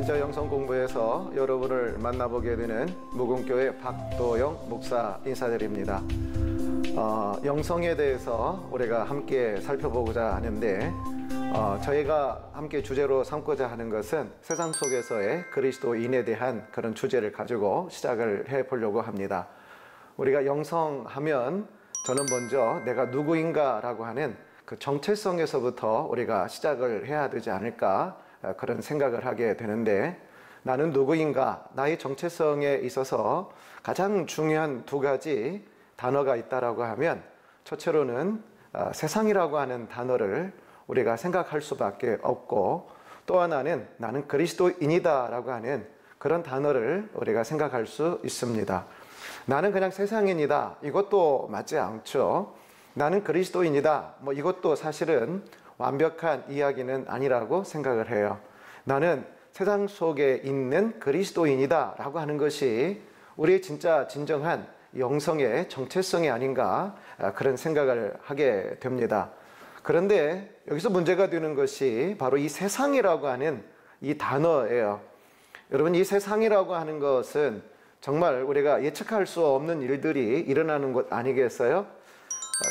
기저 영성 공부에서 여러분을 만나보게 되는 무궁교회 박도영 목사 인사드립니다. 영성에 대해서 우리가 함께 살펴보고자 하는데 저희가 함께 주제로 삼고자 하는 것은 세상 속에서의 그리스도인에 대한 그런 주제를 가지고 시작을 해보려고 합니다. 우리가 영성하면 저는 먼저 내가 누구인가 라고 하는 그 정체성에서부터 우리가 시작을 해야 되지 않을까 그런 생각을 하게 되는데, 나는 누구인가, 나의 정체성에 있어서 가장 중요한 두 가지 단어가 있다라고 하면, 첫째로는 세상이라고 하는 단어를 우리가 생각할 수밖에 없고, 또 하나는 나는 그리스도인이다 라고 하는 그런 단어를 우리가 생각할 수 있습니다. 나는 그냥 세상인이다, 이것도 맞지 않죠. 나는 그리스도인이다, 이것도 사실은 완벽한 이야기는 아니라고 생각을 해요. 나는 세상 속에 있는 그리스도인이다 라고 하는 것이 우리의 진짜 진정한 영성의 정체성이 아닌가 그런 생각을 하게 됩니다. 그런데 여기서 문제가 되는 것이 바로 이 세상이라고 하는 이 단어예요. 여러분, 이 세상이라고 하는 것은 정말 우리가 예측할 수 없는 일들이 일어나는 것 아니겠어요?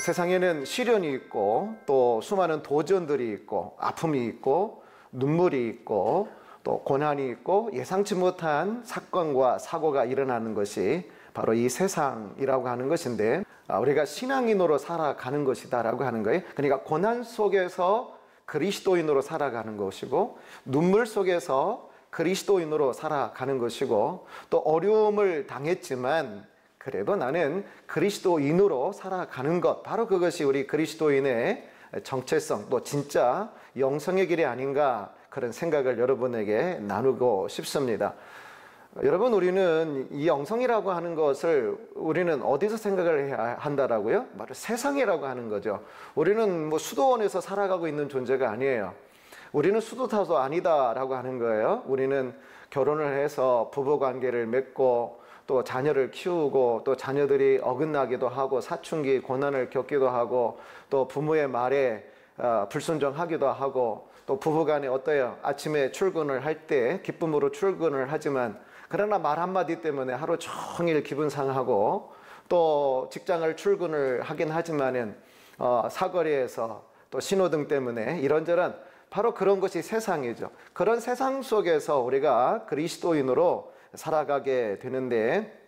세상에는 시련이 있고, 또 수많은 도전들이 있고, 아픔이 있고, 눈물이 있고, 또 고난이 있고, 예상치 못한 사건과 사고가 일어나는 것이 바로 이 세상이라고 하는 것인데, 우리가 신앙인으로 살아가는 것이다 라고 하는 거예요. 그러니까 고난 속에서 그리스도인으로 살아가는 것이고, 눈물 속에서 그리스도인으로 살아가는 것이고, 또 어려움을 당했지만 그래도 나는 그리스도인으로 살아가는 것, 바로 그것이 우리 그리스도인의 정체성, 또 진짜 영성의 길이 아닌가 그런 생각을 여러분에게 나누고 싶습니다. 여러분, 우리는 이 영성이라고 하는 것을 우리는 어디서 생각을 해야 한다라고요? 바로 세상이라고 하는 거죠. 우리는 수도원에서 살아가고 있는 존재가 아니에요. 우리는 수도타도 아니다라고 하는 거예요. 우리는 결혼을 해서 부부관계를 맺고, 또 자녀를 키우고, 또 자녀들이 어긋나기도 하고, 사춘기 고난을 겪기도 하고, 또 부모의 말에 불순종하기도 하고, 또 부부간에 어때요? 아침에 출근을 할 때 기쁨으로 출근을 하지만, 그러나 말 한마디 때문에 하루 종일 기분 상하고, 또 직장을 출근을 하긴 하지만은 사거리에서 또 신호등 때문에 이런저런, 바로 그런 것이 세상이죠. 그런 세상 속에서 우리가 그리스도인으로 살아가게 되는데,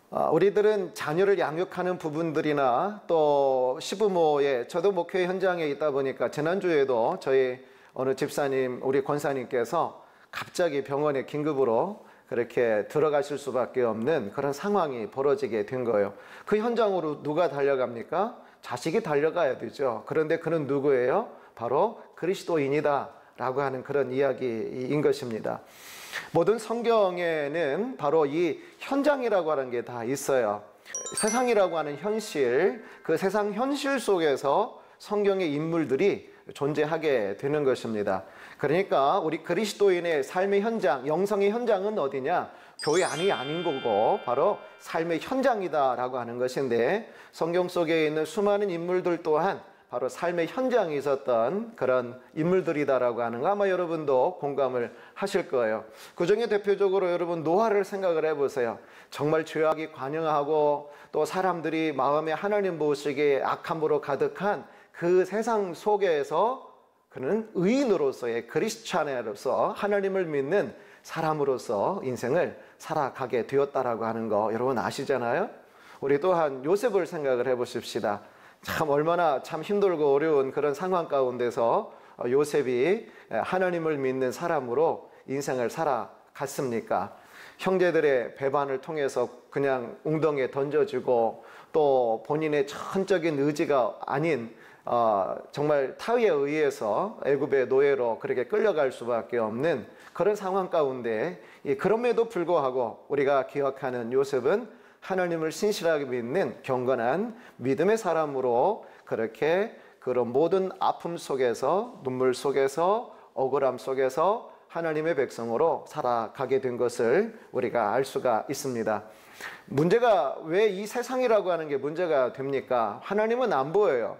우리들은 자녀를 양육하는 부분들이나 또 시부모의, 저도 목회 현장에 있다 보니까 지난주에도 저희 어느 집사님, 우리 권사님께서 갑자기 병원에 긴급으로 그렇게 들어가실 수밖에 없는 그런 상황이 벌어지게 된 거예요. 그 현장으로 누가 달려갑니까? 자식이 달려가야 되죠. 그런데 그는 누구예요? 바로 그리스도인이다 라고 하는 그런 이야기인 것입니다. 모든 성경에는 바로 이 현장이라고 하는 게 다 있어요. 세상이라고 하는 현실, 그 세상 현실 속에서 성경의 인물들이 존재하게 되는 것입니다. 그러니까 우리 그리스도인의 삶의 현장, 영성의 현장은 어디냐? 교회 안이 아닌 거고 바로 삶의 현장이다라고 하는 것인데, 성경 속에 있는 수많은 인물들 또한 바로 삶의 현장에 있었던 그런 인물들이다라고 하는 거 아마 여러분도 공감을 하실 거예요. 그 중에 대표적으로 여러분 노아를 생각을 해보세요. 정말 죄악이 관영하고, 또 사람들이 마음에 하나님 보시기에 악함으로 가득한 그 세상 속에서 그는 의인으로서의 크리스찬으로서 하나님을 믿는 사람으로서 인생을 살아가게 되었다라고 하는 거 여러분 아시잖아요? 우리 또한 요셉을 생각을 해보십시다. 참 얼마나 참 힘들고 어려운 그런 상황 가운데서 요셉이 하나님을 믿는 사람으로 인생을 살아갔습니까? 형제들의 배반을 통해서 그냥 웅덩이에 던져지고, 또 본인의 전적인 의지가 아닌 정말 타의에 의해서 애굽의 노예로 그렇게 끌려갈 수밖에 없는 그런 상황 가운데, 그럼에도 불구하고 우리가 기억하는 요셉은 하나님을 신실하게 믿는 경건한 믿음의 사람으로 그렇게 그런 모든 아픔 속에서, 눈물 속에서, 억울함 속에서 하나님의 백성으로 살아가게 된 것을 우리가 알 수가 있습니다. 문제가 왜 이 세상이라고 하는 게 문제가 됩니까? 하나님은 안 보여요.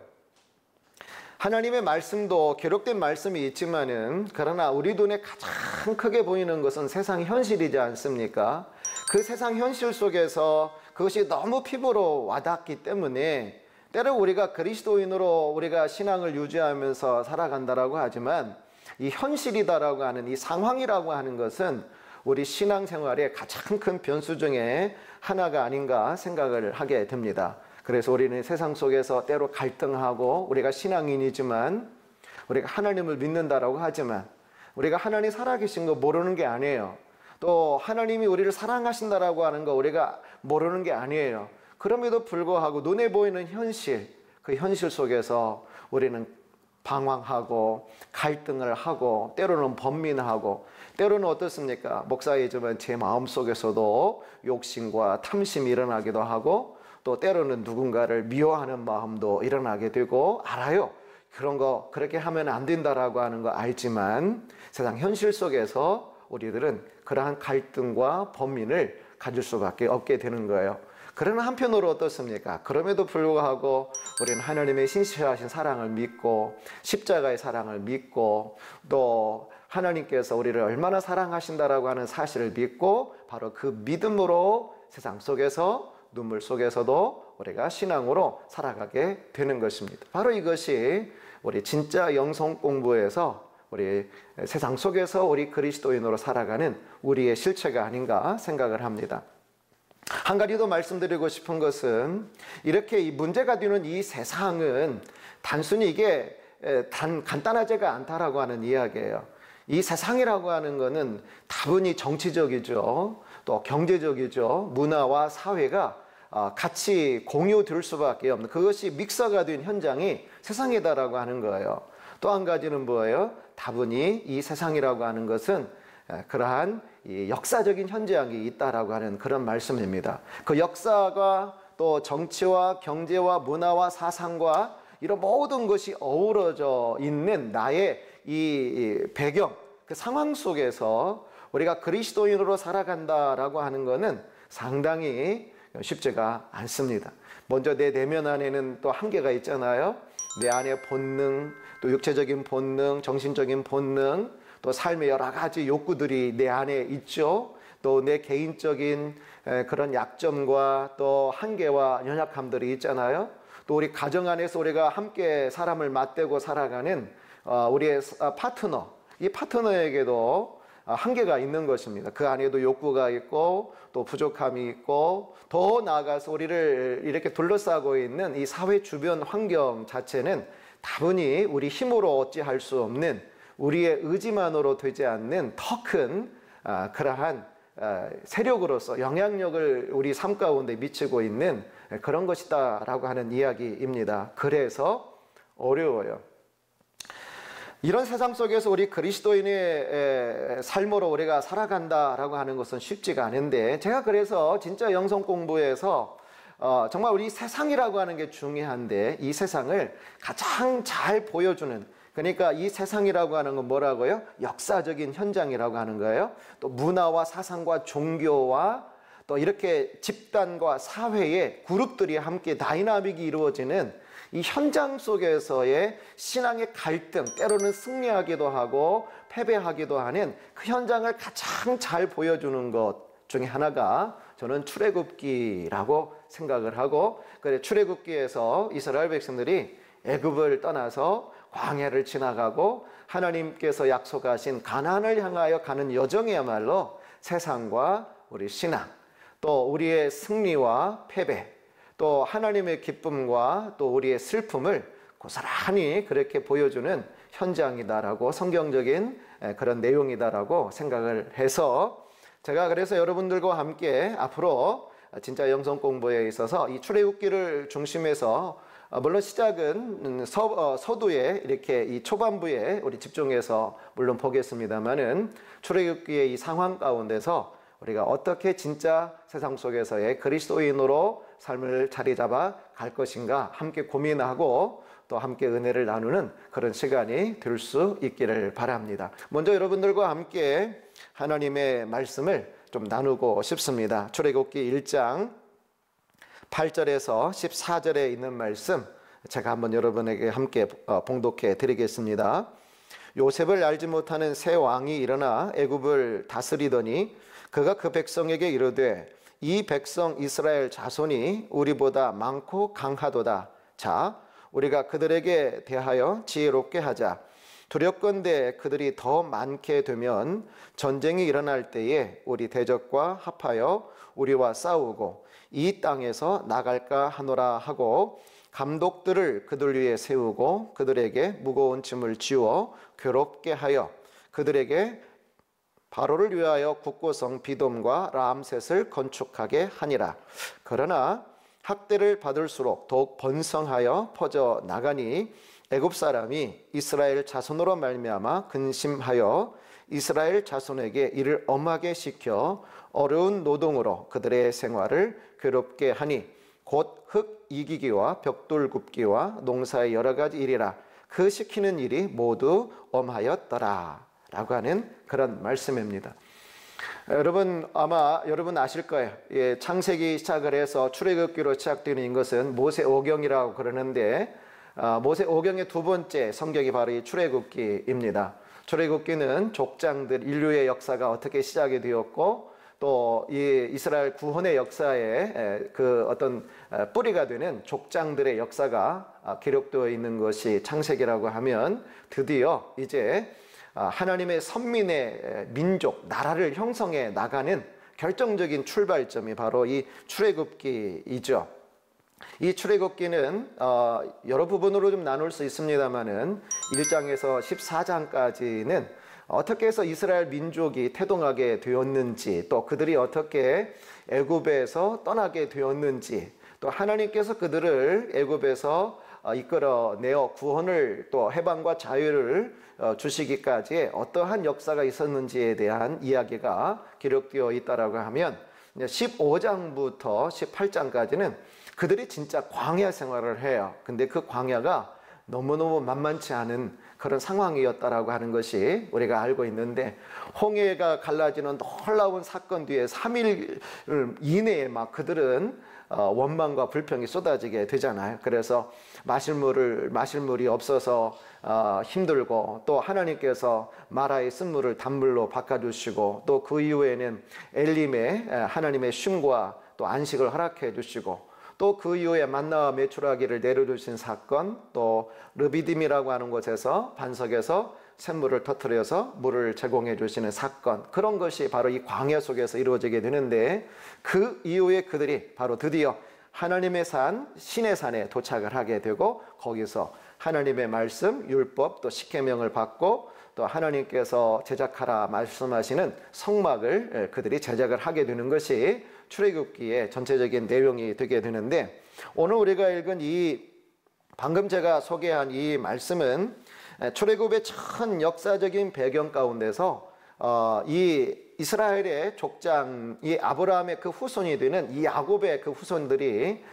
하나님의 말씀도 기록된 말씀이 있지만은 그러나 우리 눈에 가장 크게 보이는 것은 세상 현실이지 않습니까? 그 세상 현실 속에서 그것이 너무 피부로 와닿기 때문에 때로 우리가 그리스도인으로 우리가 신앙을 유지하면서 살아간다라고 하지만 이 현실이다라고 하는 이 상황이라고 하는 것은 우리 신앙생활의 가장 큰 변수 중에 하나가 아닌가 생각을 하게 됩니다. 그래서 우리는 세상 속에서 때로 갈등하고 우리가 신앙인이지만 우리가 하나님을 믿는다라고 하지만 우리가 하나님 살아계신 거 모르는 게 아니에요. 또 하나님이 우리를 사랑하신다라고 하는 거 우리가 모르는 게 아니에요. 그럼에도 불구하고 눈에 보이는 현실, 그 현실 속에서 우리는 방황하고 갈등을 하고 때로는 번민하고 때로는 어떻습니까? 목사이지만 제 마음속에서도 욕심과 탐심이 일어나기도 하고 또 때로는 누군가를 미워하는 마음도 일어나게 되고 알아요. 그런 거 그렇게 하면 안 된다라고 하는 거 알지만 세상 현실 속에서 우리들은 그러한 갈등과 번민을 가질 수밖에 없게 되는 거예요. 그러나 한편으로 어떻습니까? 그럼에도 불구하고 우리는 하나님의 신실하신 사랑을 믿고 십자가의 사랑을 믿고 또 하나님께서 우리를 얼마나 사랑하신다라고 하는 사실을 믿고 바로 그 믿음으로 세상 속에서 눈물 속에서도 우리가 신앙으로 살아가게 되는 것입니다. 바로 이것이 우리 진짜 영성 공부에서 우리 세상 속에서 우리 그리스도인으로 살아가는 우리의 실체가 아닌가 생각을 합니다. 한 가지 더 말씀드리고 싶은 것은 이렇게 이 문제가 되는 이 세상은 단순히 이게 간단하지가 않다라고 하는 이야기예요. 이 세상이라고 하는 것은 다분히 정치적이죠. 또 경제적이죠. 문화와 사회가 같이 공유될 수밖에 없는 그것이 믹서가 된 현장이 세상이다라고 하는 거예요. 또 한 가지는 뭐예요? 다분히 이 세상이라고 하는 것은 그러한 이 역사적인 현장이 있다라고 하는 그런 말씀입니다. 그 역사가 또 정치와 경제와 문화와 사상과 이런 모든 것이 어우러져 있는 나의 이 배경, 그 상황 속에서 우리가 그리스도인으로 살아간다라고 하는 것은 상당히 쉽지가 않습니다. 먼저 내 내면 안에는 또 한계가 있잖아요. 내 안의 본능, 또 육체적인 본능, 정신적인 본능, 또 삶의 여러 가지 욕구들이 내 안에 있죠. 또 내 개인적인 그런 약점과 또 한계와 연약함들이 있잖아요. 또 우리 가정 안에서 우리가 함께 사람을 맞대고 살아가는 우리의 파트너, 이 파트너에게도 한계가 있는 것입니다. 그 안에도 욕구가 있고 또 부족함이 있고 더 나아가서 우리를 이렇게 둘러싸고 있는 이 사회 주변 환경 자체는 다분히 우리 힘으로 어찌할 수 없는 우리의 의지만으로 되지 않는 더 큰 그러한 세력으로서 영향력을 우리 삶 가운데 미치고 있는 그런 것이다 라고 하는 이야기입니다. 그래서 어려워요. 이런 세상 속에서 우리 그리스도인의 삶으로 우리가 살아간다라고 하는 것은 쉽지가 않은데 제가 그래서 진짜 영성 공부에서 정말 우리 세상이라고 하는 게 중요한데 이 세상을 가장 잘 보여주는 그러니까 이 세상이라고 하는 건 뭐라고요? 역사적인 현장이라고 하는 거예요. 또 문화와 사상과 종교와 또 이렇게 집단과 사회의 그룹들이 함께 다이나믹이 이루어지는 이 현장 속에서의 신앙의 갈등, 때로는 승리하기도 하고 패배하기도 하는 그 현장을 가장 잘 보여주는 것 중에 하나가 저는 출애굽기라고 생각을 하고 그래 출애굽기에서 이스라엘 백성들이 애굽을 떠나서 광야를 지나가고 하나님께서 약속하신 가나안을 향하여 가는 여정이야말로 세상과 우리 신앙 또 우리의 승리와 패배 또 하나님의 기쁨과 또 우리의 슬픔을 고스란히 그렇게 보여주는 현장이다라고 성경적인 그런 내용이다라고 생각을 해서 제가 그래서 여러분들과 함께 앞으로 진짜 영성 공부에 있어서 이 출애굽기를 중심해서 물론 시작은 서두에 이렇게 이 초반부에 우리 집중해서 물론 보겠습니다만은 출애굽기의 이 상황 가운데서 우리가 어떻게 진짜 세상 속에서의 그리스도인으로 삶을 자리 잡아 갈 것인가 함께 고민하고 또 함께 은혜를 나누는 그런 시간이 될 수 있기를 바랍니다. 먼저 여러분들과 함께 하나님의 말씀을 좀 나누고 싶습니다. 출애굽기 1장 8절에서 14절에 있는 말씀 제가 한번 여러분에게 함께 봉독해 드리겠습니다. 요셉을 알지 못하는 새 왕이 일어나 애굽을 다스리더니 그가 그 백성에게 이르되 이 백성 이스라엘 자손이 우리보다 많고 강하도다. 자, 우리가 그들에게 대하여 지혜롭게 하자. 두렵건대 그들이 더 많게 되면 전쟁이 일어날 때에 우리 대적과 합하여 우리와 싸우고 이 땅에서 나갈까 하노라 하고 감독들을 그들 위에 세우고 그들에게 무거운 짐을 지워 괴롭게 하여 그들에게 바로를 위하여 국고성 비돔과 람셋을 건축하게 하니라. 그러나 학대를 받을수록 더욱 번성하여 퍼져 나가니 애굽 사람이 이스라엘 자손으로 말미암아 근심하여 이스라엘 자손에게 이를 엄하게 시켜 어려운 노동으로 그들의 생활을 괴롭게 하니 곧 흙 이기기와 벽돌 굽기와 농사의 여러 가지 일이라. 그 시키는 일이 모두 엄하였더라 라고 하는 그런 말씀입니다. 여러분 아마 여러분 아실 거예요. 예, 창세기 시작을 해서 출애굽기로 시작되는 것은 모세오경이라고 그러는데 모세오경의 두 번째 성경이 바로 이 출애굽기입니다. 출애굽기는 족장들 인류의 역사가 어떻게 시작이 되었고 또 이 이스라엘 구원의 역사에 그 어떤 뿌리가 되는 족장들의 역사가 기록되어 있는 것이 창세기라고 하면 드디어 이제 하나님의 선민의 민족, 나라를 형성해 나가는 결정적인 출발점이 바로 이 출애굽기이죠. 이 출애굽기는 여러 부분으로 좀 나눌 수 있습니다만은 1장에서 14장까지는 어떻게 해서 이스라엘 민족이 태동하게 되었는지, 또 그들이 어떻게 애굽에서 떠나게 되었는지, 또 하나님께서 그들을 애굽에서 이끌어내어 구원을 또 해방과 자유를 주시기까지 어떠한 역사가 있었는지에 대한 이야기가 기록되어 있다라고 하면 15장부터 18장까지는 그들이 진짜 광야 생활을 해요. 근데 그 광야가 너무너무 만만치 않은 그런 상황이었다라고 하는 것이 우리가 알고 있는데, 홍해가 갈라지는 놀라운 사건 뒤에 3일 이내에 막 그들은 원망과 불평이 쏟아지게 되잖아요. 그래서 마실 물이 없어서 힘들고, 또 하나님께서 마라의 쓴물을 단물로 바꿔주시고, 또 그 이후에는 엘림의 하나님의 쉼과 또 안식을 허락해 주시고, 또 그 이후에 만나와 메추라기를 내려주신 사건, 또 르비딤이라고 하는 곳에서 반석에서 샘물을 터뜨려서 물을 제공해 주시는 사건, 그런 것이 바로 이 광야 속에서 이루어지게 되는데, 그 이후에 그들이 바로 드디어 하나님의 산 신의 산에 도착을 하게 되고, 거기서 하나님의 말씀, 율법, 또 십계명을 받고, 또 하나님께서 제작하라 말씀하시는 성막을 그들이 제작을 하게 되는 것이 출애굽기의 전체적인 내용이 되게 되는데, 오늘 우리가 읽은 이 방금 제가 소개한 이 말씀은 출애굽의 전 역사적인 배경 가운데서 이 이스라엘의 족장, 이 아브라함의 그 후손이 되는 이 야곱의 그 후손들이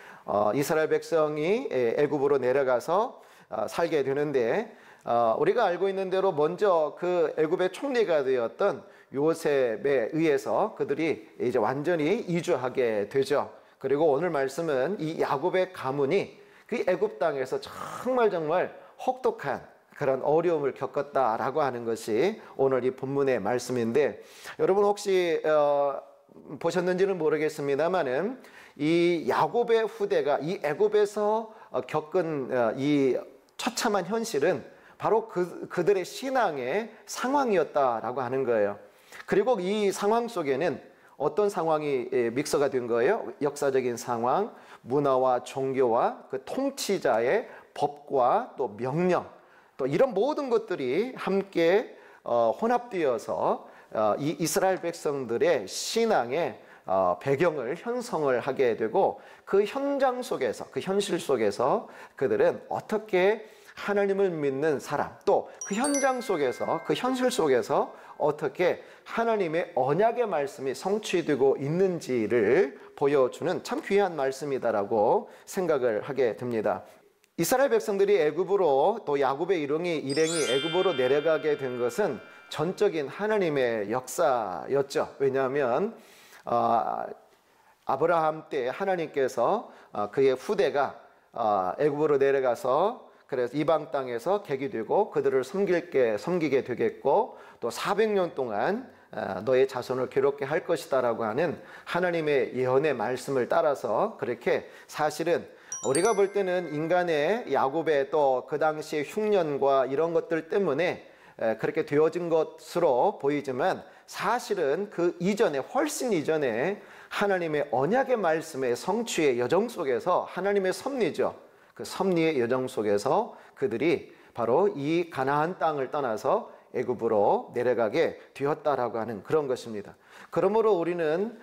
이스라엘 백성이 애굽으로 내려가서 살게 되는데, 우리가 알고 있는 대로 먼저 그 애굽의 총리가 되었던 요셉에 의해서 그들이 이제 완전히 이주하게 되죠. 그리고 오늘 말씀은 이 야곱의 가문이 그 애굽 땅에서 정말 혹독한 그런 어려움을 겪었다라고 하는 것이 오늘 이 본문의 말씀인데, 여러분 혹시 보셨는지는 모르겠습니다만은 이 야곱의 후대가 이 애굽에서 겪은 이 처참한 현실은 바로 그들의 신앙의 상황이었다라고 하는 거예요. 그리고 이 상황 속에는 어떤 상황이 믹서가 된 거예요? 역사적인 상황, 문화와 종교와 그 통치자의 법과 또 명령, 또 이런 모든 것들이 함께 혼합되어서 이 이스라엘 백성들의 신앙의 배경을 형성을 하게 되고, 그 현장 속에서, 그 현실 속에서 그들은 어떻게 하나님을 믿는 사람, 또 그 현장 속에서, 그 현실 속에서 어떻게 하나님의 언약의 말씀이 성취되고 있는지를 보여주는 참 귀한 말씀이다라고 생각을 하게 됩니다. 이스라엘 백성들이 애굽으로, 또 야곱의 일행이 애굽으로 내려가게 된 것은 전적인 하나님의 역사였죠. 왜냐하면 아브라함 때 하나님께서 그의 후대가 애굽으로 내려가서 그래서 이방 땅에서 객이 되고 그들을 섬기게 되겠고 또 400년 동안 너의 자손을 괴롭게 할 것이다라고 하는 하나님의 예언의 말씀을 따라서 그렇게 사실은 우리가 볼 때는 인간의 야곱의 또 그 당시의 흉년과 이런 것들 때문에 그렇게 되어진 것으로 보이지만 사실은 그 이전에 훨씬 이전에 하나님의 언약의 말씀의 성취의 여정 속에서 하나님의 섭리죠. 그 섭리의 여정 속에서 그들이 바로 이 가나안 땅을 떠나서 애굽으로 내려가게 되었다라고 하는 그런 것입니다. 그러므로 우리는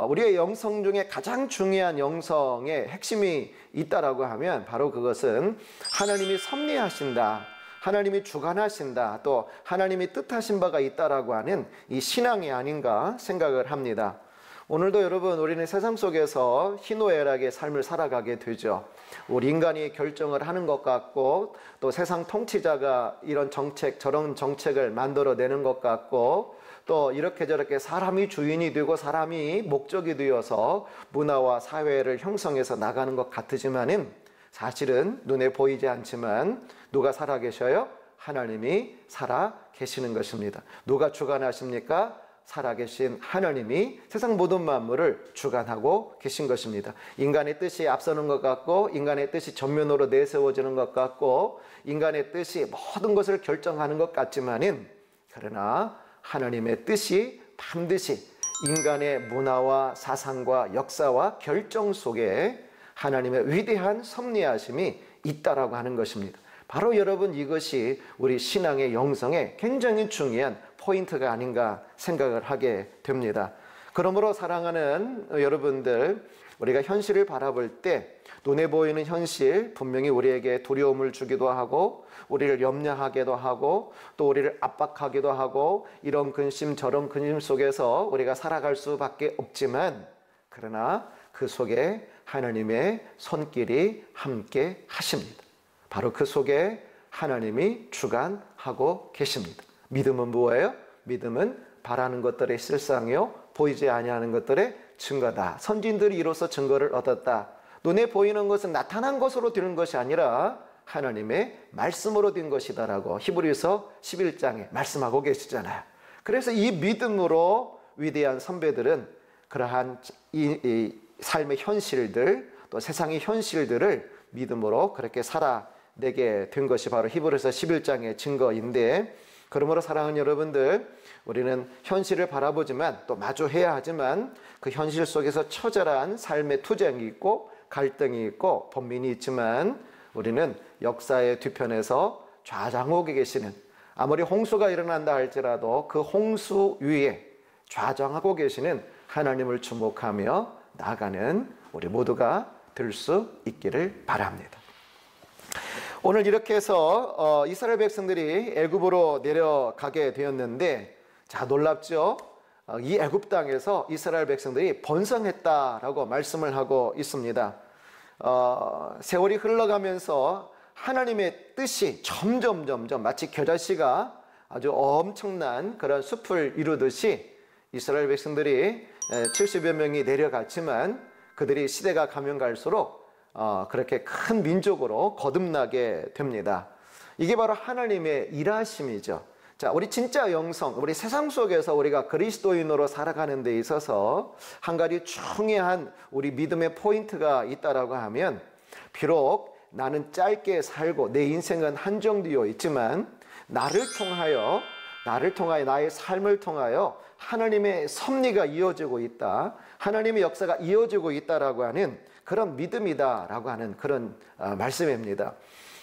우리의 영성 중에 가장 중요한 영성의 핵심이 있다라고 하면 바로 그것은 하나님이 섭리하신다, 하나님이 주관하신다, 또 하나님이 뜻하신 바가 있다라고 하는 이 신앙이 아닌가 생각을 합니다. 오늘도 여러분 우리는 세상 속에서 희노애락의 삶을 살아가게 되죠. 우리 인간이 결정을 하는 것 같고 또 세상 통치자가 이런 정책 저런 정책을 만들어내는 것 같고 또 이렇게 저렇게 사람이 주인이 되고 사람이 목적이 되어서 문화와 사회를 형성해서 나가는 것 같으지만은 사실은 눈에 보이지 않지만 누가 살아계셔요? 하나님이 살아계시는 것입니다. 누가 주관하십니까? 살아계신 하나님이 세상 모든 만물을 주관하고 계신 것입니다. 인간의 뜻이 앞서는 것 같고 인간의 뜻이 전면으로 내세워지는 것 같고 인간의 뜻이 모든 것을 결정하는 것 같지만은 그러나 하나님의 뜻이 반드시 인간의 문화와 사상과 역사와 결정 속에 하나님의 위대한 섭리하심이 있다라고 하는 것입니다. 바로 여러분 이것이 우리 신앙의 영성에 굉장히 중요한 포인트가 아닌가 생각을 하게 됩니다. 그러므로 사랑하는 여러분들, 우리가 현실을 바라볼 때 눈에 보이는 현실 분명히 우리에게 두려움을 주기도 하고 우리를 염려하기도 하고 또 우리를 압박하기도 하고 이런 근심 저런 근심 속에서 우리가 살아갈 수밖에 없지만 그러나 그 속에 하나님의 손길이 함께 하십니다. 바로 그 속에 하나님이 주관하고 계십니다. 믿음은 무엇이에요? 믿음은 바라는 것들의 실상이요 보이지 아니하는 것들의 증거다. 선진들이 이로써 증거를 얻었다. 눈에 보이는 것은 나타난 것으로 되는 것이 아니라 하나님의 말씀으로 된 것이다라고 히브리서 11장에 말씀하고 계시잖아요. 그래서 이 믿음으로 위대한 선배들은 그러한 이 삶의 현실들 또 세상의 현실들을 믿음으로 그렇게 살아내게 된 것이 바로 히브리서 11장의 증거인데 그러므로 사랑하는 여러분들 우리는 현실을 바라보지만 또 마주해야 하지만 그 현실 속에서 처절한 삶의 투쟁이 있고 갈등이 있고 번민이 있지만 우리는 역사의 뒤편에서 좌장하고 계시는 아무리 홍수가 일어난다 할지라도 그 홍수 위에 좌장하고 계시는 하나님을 주목하며 나아가는 우리 모두가 될 수 있기를 바랍니다. 오늘 이렇게 해서 이스라엘 백성들이 애굽으로 내려가게 되었는데 자 놀랍죠? 이 애굽 땅에서 이스라엘 백성들이 번성했다라고 말씀을 하고 있습니다. 세월이 흘러가면서 하나님의 뜻이 점점 마치 겨자씨가 아주 엄청난 그런 숲을 이루듯이 이스라엘 백성들이 70여 명이 내려갔지만 그들이 시대가 가면 갈수록 그렇게 큰 민족으로 거듭나게 됩니다. 이게 바로 하나님의 일하심이죠. 자, 우리 진짜 영성, 우리 세상 속에서 우리가 그리스도인으로 살아가는 데 있어서 한 가지 중요한 우리 믿음의 포인트가 있다라고 하면 비록 나는 짧게 살고 내 인생은 한정되어 있지만 나를 통하여 나의 삶을 통하여 하나님의 섭리가 이어지고 있다. 하나님의 역사가 이어지고 있다라고 하는 그런 믿음이다라고 하는 그런 말씀입니다.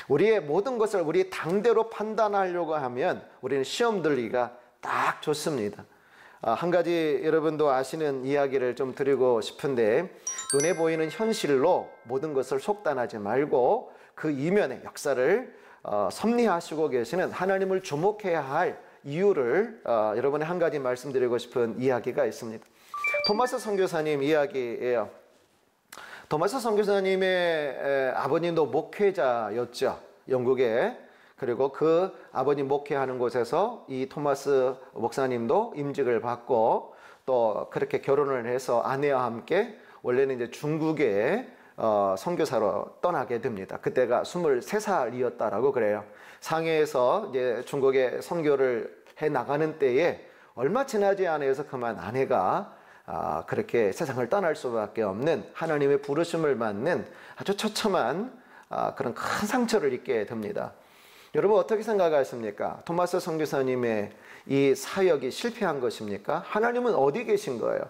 우리의 모든 것을 우리 당대로 판단하려고 하면 우리는 시험 들기가 딱 좋습니다. 한 가지 여러분도 아시는 이야기를 좀 드리고 싶은데 눈에 보이는 현실로 모든 것을 속단하지 말고 그 이면의 역사를 섭리하시고 계시는 하나님을 주목해야 할 이유를 여러분의 한 가지 말씀드리고 싶은 이야기가 있습니다. 토마스 선교사님 이야기예요. 토마스 선교사님의 아버님도 목회자였죠. 영국에. 그리고 그 아버님 목회하는 곳에서 이 토마스 목사님도 임직을 받고 또 그렇게 결혼을 해서 아내와 함께 원래는 이제 중국에 선교사로 떠나게 됩니다. 그때가 23살이었다라고 그래요. 상해에서 이제 중국에 선교를 해 나가는 때에 얼마 지나지 않아서 그만 아내가 그렇게 세상을 떠날 수밖에 없는 하나님의 부르심을 받는 아주 처참한 그런 큰 상처를 입게 됩니다. 여러분 어떻게 생각하십니까? 토마스 선교사님의 이 사역이 실패한 것입니까? 하나님은 어디 계신 거예요?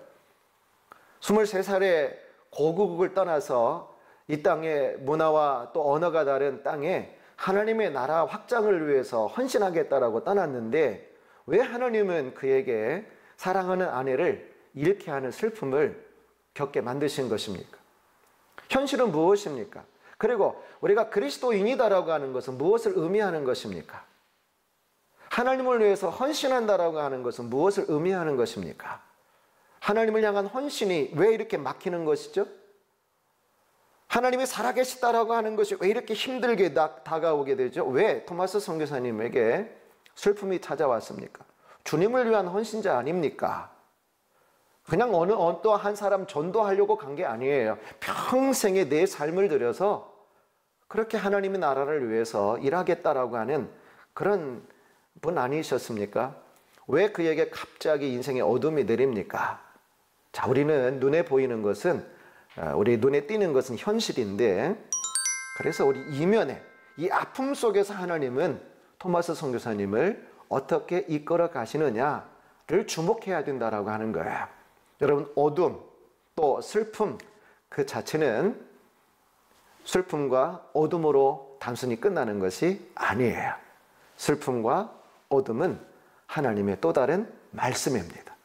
23살에 고국을 떠나서 이 땅의 문화와 또 언어가 다른 땅에 하나님의 나라 확장을 위해서 헌신하겠다라고 떠났는데 왜 하나님은 그에게 사랑하는 아내를 잃게 하는 슬픔을 겪게 만드신 것입니까? 현실은 무엇입니까? 그리고 우리가 그리스도인이다라고 하는 것은 무엇을 의미하는 것입니까? 하나님을 위해서 헌신한다라고 하는 것은 무엇을 의미하는 것입니까? 하나님을 향한 헌신이 왜 이렇게 막히는 것이죠? 하나님이 살아계시다라고 하는 것이 왜 이렇게 힘들게 다가오게 되죠? 왜 토마스 선교사님에게 슬픔이 찾아왔습니까? 주님을 위한 헌신자 아닙니까? 그냥 어느 한 사람 전도하려고 간 게 아니에요. 평생에 내 삶을 들여서 그렇게 하나님의 나라를 위해서 일하겠다라고 하는 그런 분 아니셨습니까? 왜 그에게 갑자기 인생의 어둠이 내립니까? 자, 우리는 눈에 보이는 것은 우리 눈에 띄는 것은 현실인데 그래서 우리 이면에 이 아픔 속에서 하나님은 토마스 선교사님을 어떻게 이끌어 가시느냐를 주목해야 된다라고 하는 거예요. 여러분 어둠 또 슬픔 그 자체는 슬픔과 어둠으로 단순히 끝나는 것이 아니에요. 슬픔과 어둠은 하나님의 또 다른 말씀입니다.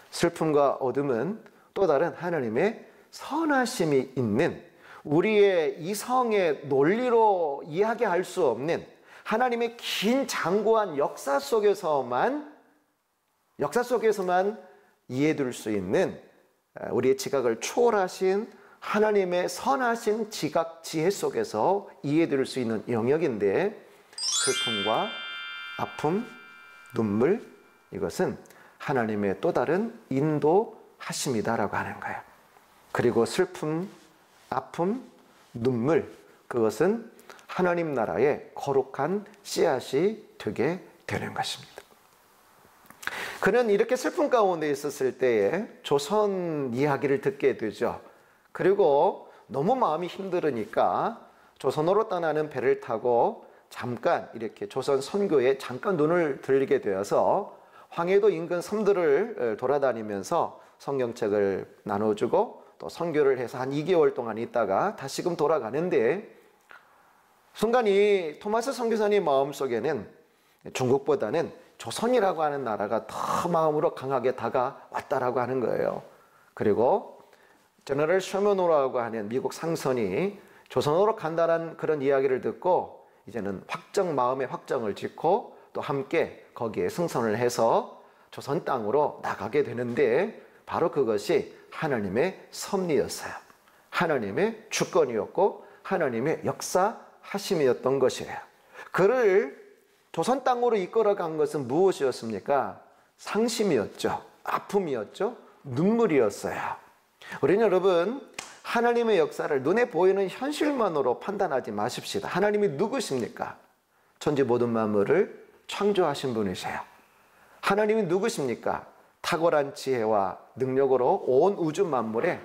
슬픔과 어둠은 또 다른 하나님의 선하심이 있는 우리의 이성의 논리로 이야기할 수 없는 하나님의 긴 장구한 역사 속에서만 이해될 수 있는 우리의 지각을 초월하신 하나님의 선하신 지각 지혜 속에서 이해될 수 있는 영역인데 슬픔과 아픔, 눈물 이것은 하나님의 또 다른 인도하심이다라고 하는 거예요. 그리고 슬픔, 아픔, 눈물 그것은 하나님 나라의 거룩한 씨앗이 되게 되는 것입니다. 그는 이렇게 슬픔 가운데 있었을 때에 조선 이야기를 듣게 되죠. 그리고 너무 마음이 힘들으니까 조선으로 떠나는 배를 타고 잠깐 이렇게 조선 선교에 잠깐 눈을 들게 되어서 황해도 인근 섬들을 돌아다니면서 성경책을 나눠주고 또 선교를 해서 한 2개월 동안 있다가 다시금 돌아가는데 순간 이 토마스 선교사님 마음속에는 중국보다는 조선이라고 하는 나라가 더 마음으로 강하게 다가왔다라고 하는 거예요. 그리고 제너럴 셔먼호라고 하는 미국 상선이 조선으로 간다는 그런 이야기를 듣고 이제는 마음의 확정을 짓고 또 함께 거기에 승선을 해서 조선 땅으로 나가게 되는데 바로 그것이 하나님의 섭리였어요. 하나님의 주권이었고 하나님의 역사하심이었던 것이에요. 그를 조선 땅으로 이끌어간 것은 무엇이었습니까? 상심이었죠. 아픔이었죠. 눈물이었어요. 우리는 여러분 하나님의 역사를 눈에 보이는 현실만으로 판단하지 마십시다. 하나님이 누구십니까? 천지 모든 만물을 창조하신 분이세요. 하나님이 누구십니까? 탁월한 지혜와 능력으로 온 우주 만물의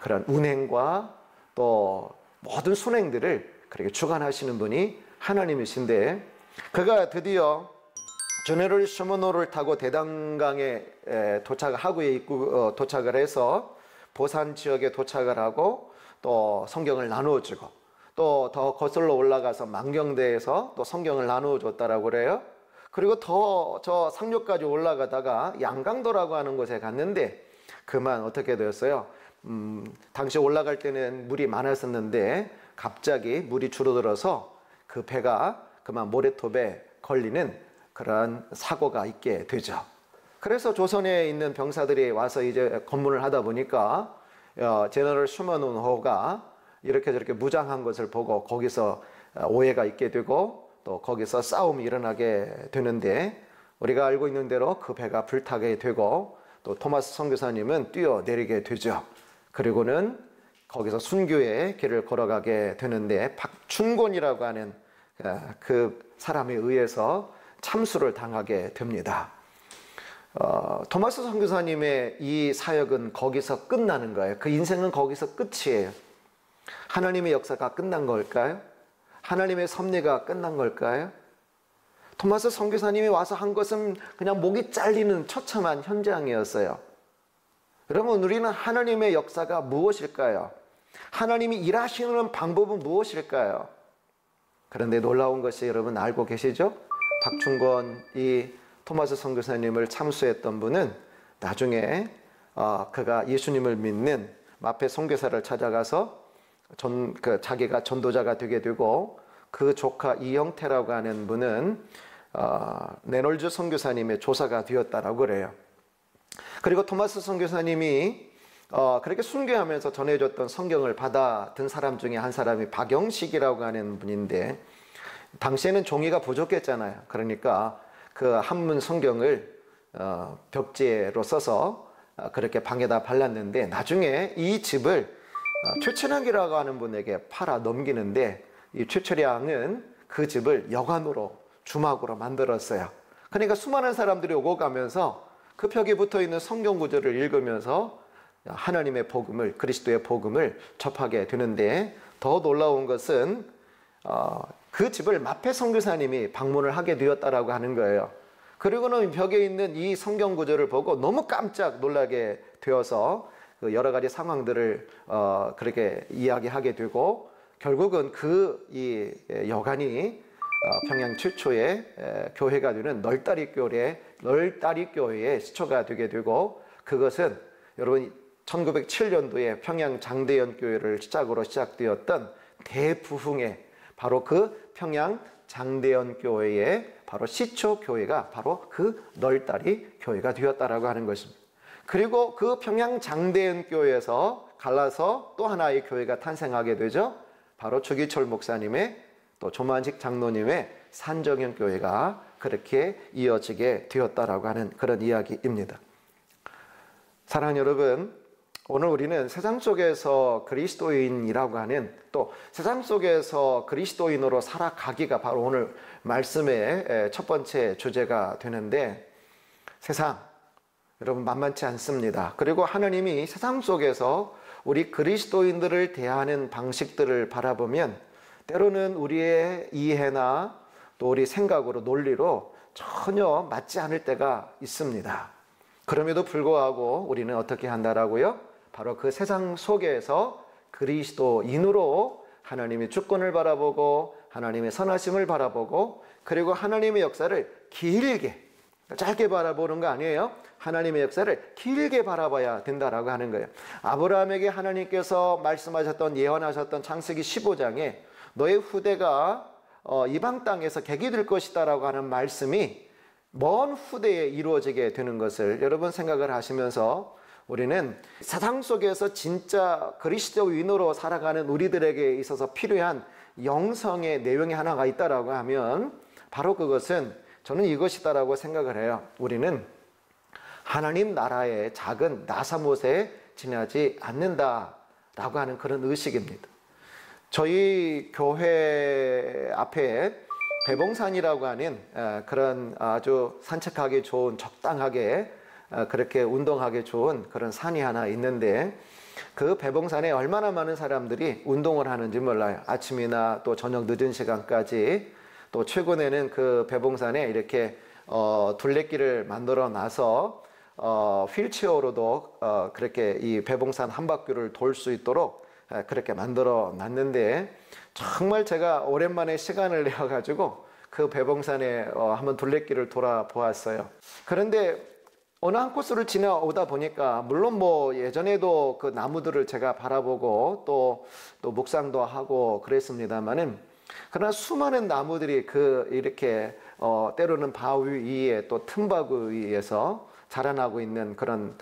그런 운행과 또 모든 순행들을 그렇게 주관하시는 분이 하나님이신데 그가 드디어 제너럴 셔먼호를 타고 대단강에 도착을 해서 보산 지역에 도착을 하고 또 성경을 나누어주고 또 더 거슬러 올라가서 망경대에서 또 성경을 나누어줬다라고 그래요. 그리고 더 저 상류까지 올라가다가 양강도라고 하는 곳에 갔는데 그만 어떻게 되었어요? 당시 올라갈 때는 물이 많았었는데 갑자기 물이 줄어들어서 그 배가 그만 모래톱에 걸리는 그런 사고가 있게 되죠. 그래서 조선에 있는 병사들이 와서 이제 검문을 하다 보니까 제너럴 셔먼호가 이렇게 저렇게 무장한 것을 보고 거기서 오해가 있게 되고 또 거기서 싸움이 일어나게 되는데 우리가 알고 있는 대로 그 배가 불타게 되고 또 토마스 선교사님은 뛰어내리게 되죠. 그리고는 거기서 순교의 길을 걸어가게 되는데 박충곤이라고 하는 그 사람에 의해서 참수를 당하게 됩니다. 토마스 선교사님의 이 사역은 거기서 끝나는 거예요. 그 인생은 거기서 끝이에요. 하나님의 역사가 끝난 걸까요? 하나님의 섭리가 끝난 걸까요? 토마스 선교사님이 와서 한 것은 그냥 목이 잘리는 처참한 현장이었어요. 여러분, 우리는 하나님의 역사가 무엇일까요? 하나님이 일하시는 방법은 무엇일까요? 그런데 놀라운 것이 여러분 알고 계시죠? 박충권 이 토마스 선교사님을 참수했던 분은 나중에 그가 예수님을 믿는 마페 선교사를 찾아가서 자기가 전도자가 되게 되고, 그 조카 이영태라고 하는 분은 레놀즈 선교사님의 조사가 되었다라고 그래요. 그리고 토마스 선교사님이 그렇게 순교하면서 전해줬던 성경을 받아든 사람 중에 한 사람이 박영식이라고 하는 분인데, 당시에는 종이가 부족했잖아요. 그러니까 그 한문 성경을 벽지로 써서 그렇게 방에다 발랐는데, 나중에 이 집을 최철양이라고 하는 분에게 팔아 넘기는데, 이 최철양은 그 집을 여관으로 주막으로 만들었어요. 그러니까 수많은 사람들이 오고 가면서 그 벽에 붙어있는 성경 구절을 읽으면서 하나님의 복음을, 그리스도의 복음을 접하게 되는데, 더 놀라운 것은 그 집을 마페 선교사님이 방문을 하게 되었다라고 하는 거예요. 그리고는 벽에 있는 이 성경 구절을 보고 너무 깜짝 놀라게 되어서 그 여러 가지 상황들을 그렇게 이야기하게 되고, 결국은 이 여관이 평양 최초의 교회가 되는 널다리 교회의 시초가 되게 되고, 그것은 여러분 1907년도에 평양 장대연 교회를 시작으로 시작되었던 대부흥의 바로 그 평양 장대연 교회의 바로 시초 교회가 바로 그 널다리 교회가 되었다라고 하는 것입니다. 그리고 그 평양 장대연 교회에서 갈라서 또 하나의 교회가 탄생하게 되죠. 바로 주기철 목사님의, 또 조만식 장로님의 산정현 교회가 그렇게 이어지게 되었다라고 하는 그런 이야기입니다. 사랑하는 여러분, 오늘 우리는 세상 속에서 그리스도인이라고 하는, 또 세상 속에서 그리스도인으로 살아가기가 바로 오늘 말씀의 첫 번째 주제가 되는데, 세상 여러분 만만치 않습니다. 그리고 하나님이 세상 속에서 우리 그리스도인들을 대하는 방식들을 바라보면 때로는 우리의 이해나 또 우리 생각으로, 논리로 전혀 맞지 않을 때가 있습니다. 그럼에도 불구하고 우리는 어떻게 한다라고요? 바로 그 세상 속에서 그리스도인으로 하나님의 주권을 바라보고, 하나님의 선하심을 바라보고, 그리고 하나님의 역사를 길게, 짧게 바라보는 거 아니에요. 하나님의 역사를 길게 바라봐야 된다라고 하는 거예요. 아브라함에게 하나님께서 말씀하셨던, 예언하셨던 창세기 15장에 너의 후대가 이방 땅에서 객이 될 것이다 라고 하는 말씀이 먼 후대에 이루어지게 되는 것을 여러분 생각을 하시면서, 우리는 세상 속에서 진짜 그리스도인으로 살아가는 우리들에게 있어서 필요한 영성의 내용이 하나가 있다라고 하면 바로 그것은, 저는 이것이다라고 생각을 해요. 우리는 하나님 나라의 작은 나사못에 지나지 않는다라고 하는 그런 의식입니다. 저희 교회 앞에 배봉산이라고 하는 그런 아주 산책하기 좋은, 적당하게 그렇게 운동하기 좋은 그런 산이 하나 있는데, 그 배봉산에 얼마나 많은 사람들이 운동을 하는지 몰라요. 아침이나 또 저녁 늦은 시간까지. 또 최근에는 그 배봉산에 이렇게 둘레길을 만들어 놔서 휠체어로도 그렇게 이 배봉산 한 바퀴를 돌 수 있도록 그렇게 만들어 놨는데, 정말 제가 오랜만에 시간을 내어 가지고 그 배봉산에 한번 둘레길을 돌아 보았어요. 그런데 어느 한 코스를 지나오다 보니까, 물론 뭐 예전에도 그 나무들을 제가 바라보고 또 묵상도 하고 그랬습니다만은, 그러나 수많은 나무들이 이렇게 때로는 바위 위에 또 틈바구 위에서 자라나고 있는 그런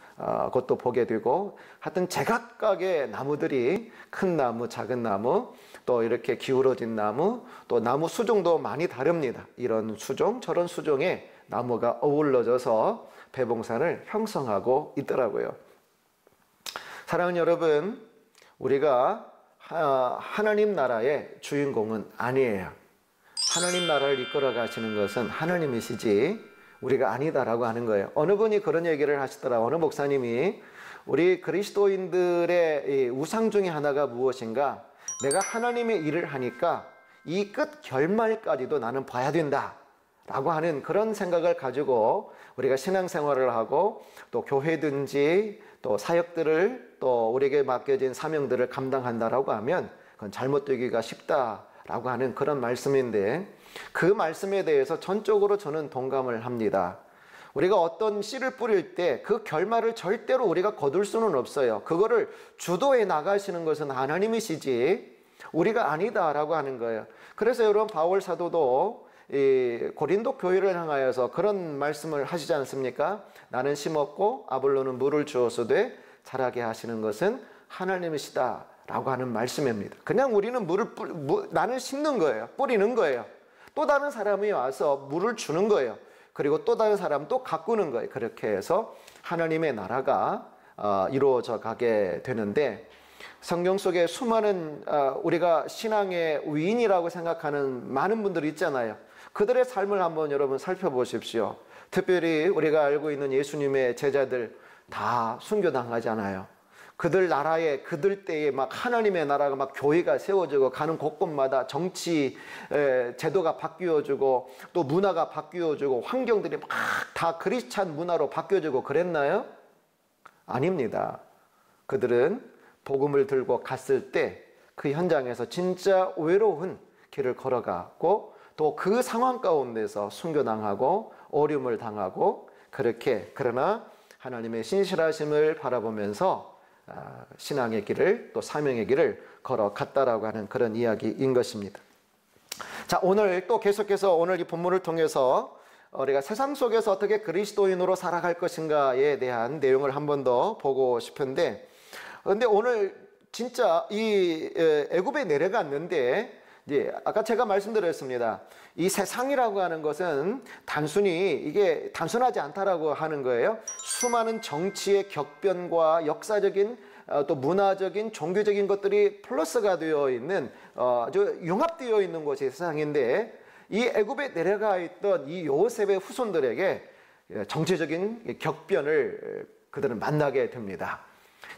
것도 보게 되고, 하여튼 제각각의 나무들이, 큰 나무, 작은 나무, 또 이렇게 기울어진 나무, 또 나무 수종도 많이 다릅니다. 이런 수종, 저런 수종의 나무가 어우러져서 배봉산을 형성하고 있더라고요. 사랑하는 여러분, 우리가 하나님 나라의 주인공은 아니에요. 하나님 나라를 이끌어 가시는 것은 하나님이시지 우리가 아니다라고 하는 거예요. 어느 분이 그런 얘기를 하시더라. 어느 목사님이 우리 그리스도인들의 이 우상 중에 하나가 무엇인가? 내가 하나님의 일을 하니까 이 끝 결말까지도 나는 봐야 된다 라고 하는 그런 생각을 가지고 우리가 신앙생활을 하고 또 교회든지 또 사역들을 또 우리에게 맡겨진 사명들을 감당한다라고 하면 그건 잘못되기가 쉽다라고 하는 그런 말씀인데, 그 말씀에 대해서 전적으로 저는 동감을 합니다. 우리가 어떤 씨를 뿌릴 때 그 결말을 절대로 우리가 거둘 수는 없어요. 그거를 주도해 나가시는 것은 하나님이시지 우리가 아니다라고 하는 거예요. 그래서 여러분 바울 사도도 이 고린도 교회를 향하여서 그런 말씀을 하시지 않습니까? 나는 심었고 아볼로는 물을 주어서되 자라게 하시는 것은 하나님이시다 라고 하는 말씀입니다. 그냥 우리는 나는 심는 거예요. 뿌리는 거예요. 또 다른 사람이 와서 물을 주는 거예요. 그리고 또 다른 사람 또 가꾸는 거예요. 그렇게 해서 하나님의 나라가 이루어져 가게 되는데, 성경 속에 수많은 우리가 신앙의 위인이라고 생각하는 많은 분들이 있잖아요. 그들의 삶을 한번 여러분 살펴보십시오. 특별히 우리가 알고 있는 예수님의 제자들 다 순교당하잖아요. 그들 나라에, 그들 때에 막 하나님의 나라가 막 교회가 세워지고 가는 곳곳마다 정치 제도가 바뀌어지고 또 문화가 바뀌어지고 환경들이 막 다 크리스찬 문화로 바뀌어지고 그랬나요? 아닙니다. 그들은 복음을 들고 갔을 때 그 현장에서 진짜 외로운 길을 걸어가고 또 그 상황 가운데서 순교당하고 어려움을 당하고 그렇게, 그러나 하나님의 신실하심을 바라보면서 신앙의 길을 또 사명의 길을 걸어갔다라고 하는 그런 이야기인 것입니다. 자, 오늘 또 계속해서 오늘 이 본문을 통해서 우리가 세상 속에서 어떻게 그리스도인으로 살아갈 것인가에 대한 내용을 한 번 더 보고 싶은데, 그런데 오늘 진짜 이 애굽에 내려갔는데 이제 아까 제가 말씀드렸습니다. 이 세상이라고 하는 것은 단순히 이게 단순하지 않다라고 하는 거예요. 수많은 정치의 격변과 역사적인 또 문화적인 종교적인 것들이 플러스가 되어 있는 아주 융합되어 있는 곳이 세상인데, 이 애굽에 내려가 있던 이 요셉의 후손들에게 정치적인 격변을 그들은 만나게 됩니다.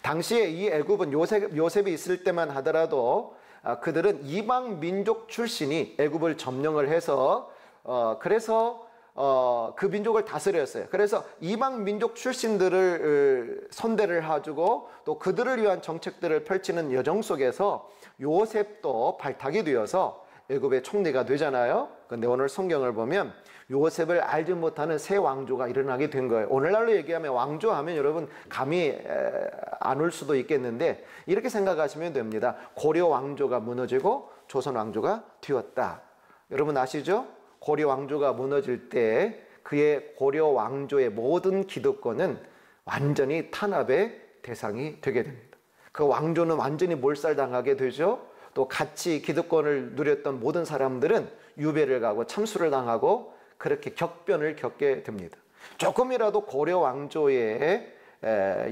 당시에 이 애굽은 요셉이 있을 때만 하더라도 그들은 이방 민족 출신이 애굽을 점령을 해서 그래서 그 민족을 다스렸어요. 그래서 이방 민족 출신들을 선대를 해주고 또 그들을 위한 정책들을 펼치는 여정 속에서 요셉도 발탁이 되어서 애굽의 총리가 되잖아요. 근데 오늘 성경을 보면 요셉을 알지 못하는 새 왕조가 일어나게 된 거예요. 오늘날로 얘기하면 왕조 하면 여러분 감이 안 올 수도 있겠는데 이렇게 생각하시면 됩니다. 고려 왕조가 무너지고 조선 왕조가 되었다. 여러분 아시죠? 고려 왕조가 무너질 때 그의 고려 왕조의 모든 기득권은 완전히 탄압의 대상이 되게 됩니다. 그 왕조는 완전히 몰살당하게 되죠. 또 같이 기득권을 누렸던 모든 사람들은 유배를 가고 참수를 당하고 그렇게 격변을 겪게 됩니다. 조금이라도 고려 왕조에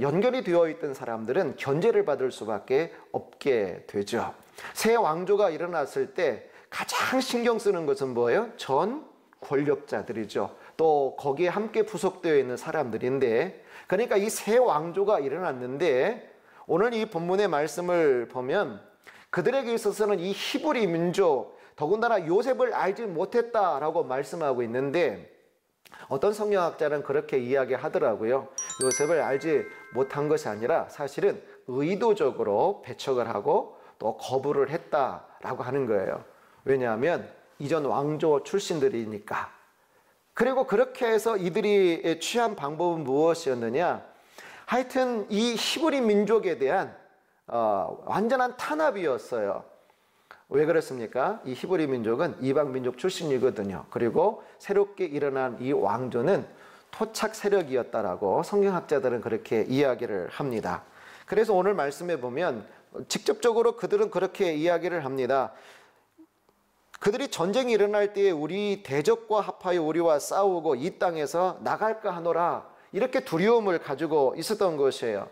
연결이 되어 있던 사람들은 견제를 받을 수밖에 없게 되죠. 새 왕조가 일어났을 때 가장 신경 쓰는 것은 뭐예요? 전 권력자들이죠. 또 거기에 함께 부속되어 있는 사람들인데, 그러니까 이 새 왕조가 일어났는데 오늘 이 본문의 말씀을 보면 그들에게 있어서는 이 히브리 민족, 더군다나 요셉을 알지 못했다라고 말씀하고 있는데, 어떤 성경학자는 그렇게 이야기하더라고요. 요셉을 알지 못한 것이 아니라 사실은 의도적으로 배척을 하고 또 거부를 했다라고 하는 거예요. 왜냐하면 이전 왕조 출신들이니까. 그리고 그렇게 해서 이들이 취한 방법은 무엇이었느냐? 하여튼 이 히브리 민족에 대한 완전한 탄압이었어요. 왜 그렇습니까? 이 히브리 민족은 이방 민족 출신이거든요. 그리고 새롭게 일어난 이 왕조는 토착 세력이었다라고 성경학자들은 그렇게 이야기를 합니다. 그래서 오늘 말씀에 보면 직접적으로 그들은 그렇게 이야기를 합니다. 그들이 전쟁이 일어날 때에 우리 대적과 합하여 우리와 싸우고 이 땅에서 나갈까 하노라, 이렇게 두려움을 가지고 있었던 것이에요.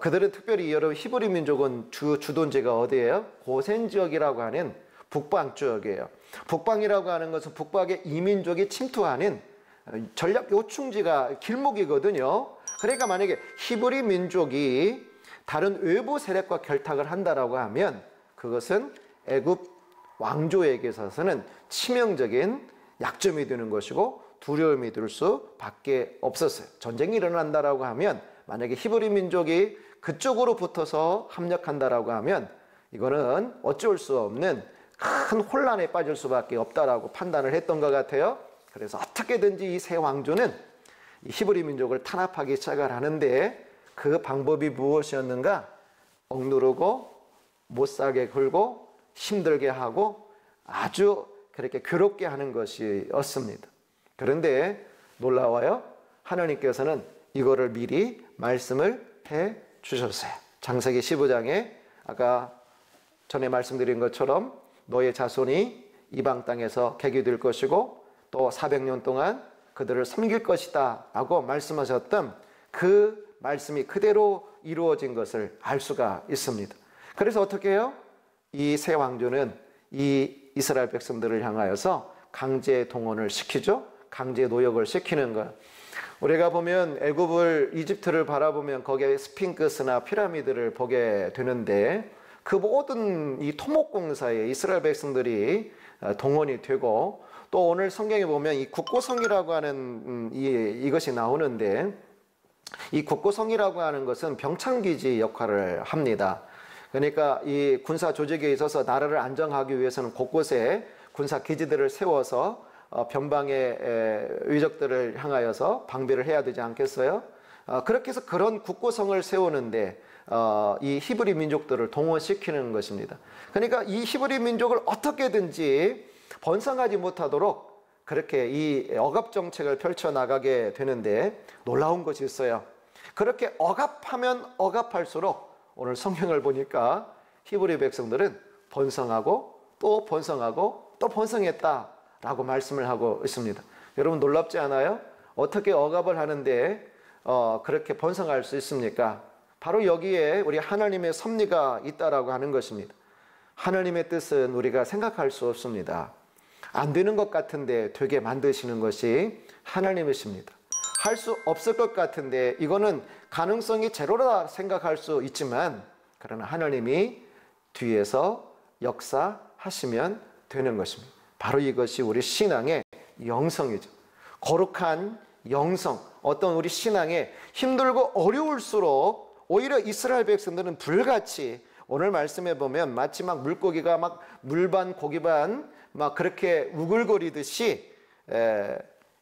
그들은 특별히 여러분 히브리 민족은 주둔지가 어디예요? 고센 지역이라고 하는 북방 지역이에요. 북방이라고 하는 것은 북방의 이민족이 침투하는 전략 요충지가 길목이거든요. 그러니까 만약에 히브리 민족이 다른 외부 세력과 결탁을 한다라고 하면 그것은 애굽 왕조에게 있어서는 치명적인 약점이 되는 것이고 두려움이 들 수밖에 없었어요. 전쟁이 일어난다라고 하면 만약에 히브리 민족이 그쪽으로 붙어서 합력한다라고 하면 이거는 어쩔 수 없는 큰 혼란에 빠질 수밖에 없다라고 판단을 했던 것 같아요. 그래서 어떻게든지 이 새 왕조는 이 히브리 민족을 탄압하기 시작을 하는데 그 방법이 무엇이었는가? 억누르고 못 살게 굴고 힘들게 하고 아주 그렇게 괴롭게 하는 것이었습니다. 그런데 놀라워요. 하나님께서는 이거를 미리 말씀을 해 주셨어요. 창세기 15장에 아까 전에 말씀드린 것처럼 너의 자손이 이방 땅에서 개기될 것이고 또 400년 동안 그들을 섬길 것이다 라고 말씀하셨던 그 말씀이 그대로 이루어진 것을 알 수가 있습니다. 그래서 어떻게 해요? 이 새 왕조는 이 이스라엘 백성들을 향하여서 강제 동원을 시키죠. 강제 노역을 시키는 것. 우리가 보면 애굽을 이집트를 바라보면 거기에 스핑크스나 피라미드를 보게 되는데 그 모든 이 토목공사에 이스라엘 백성들이 동원이 되고 또 오늘 성경에 보면 이 국고성이라고 하는 이것이 나오는데 이 국고성이라고 하는 것은 병창기지 역할을 합니다. 그러니까 이 군사 조직에 있어서 나라를 안정하기 위해서는 곳곳에 군사 기지들을 세워서 변방의 의적들을 향하여서 방비를 해야 되지 않겠어요? 그렇게 해서 그런 국고성을 세우는데 이 히브리 민족들을 동원시키는 것입니다. 그러니까 이 히브리 민족을 어떻게든지 번성하지 못하도록 그렇게 이 억압 정책을 펼쳐나가게 되는데 놀라운 것이 있어요. 그렇게 억압하면 억압할수록 오늘 성경을 보니까 히브리 백성들은 번성하고 또 번성하고 또 번성했다라고 말씀을 하고 있습니다. 여러분 놀랍지 않아요? 어떻게 억압을 하는데 그렇게 번성할 수 있습니까? 바로 여기에 우리 하나님의 섭리가 있다라고 하는 것입니다. 하나님의 뜻은 우리가 생각할 수 없습니다. 안 되는 것 같은데 되게 만드시는 것이 하나님이십니다. 할 수 없을 것 같은데 이거는 가능성이 제로라 생각할 수 있지만 그러나 하나님이 뒤에서 역사하시면 되는 것입니다. 바로 이것이 우리 신앙의 영성이죠. 거룩한 영성, 어떤 우리 신앙에 힘들고 어려울수록 오히려 이스라엘 백성들은 불같이 오늘 말씀해 보면 마치 막 물고기가 막 물반 고기 반 막 그렇게 우글거리듯이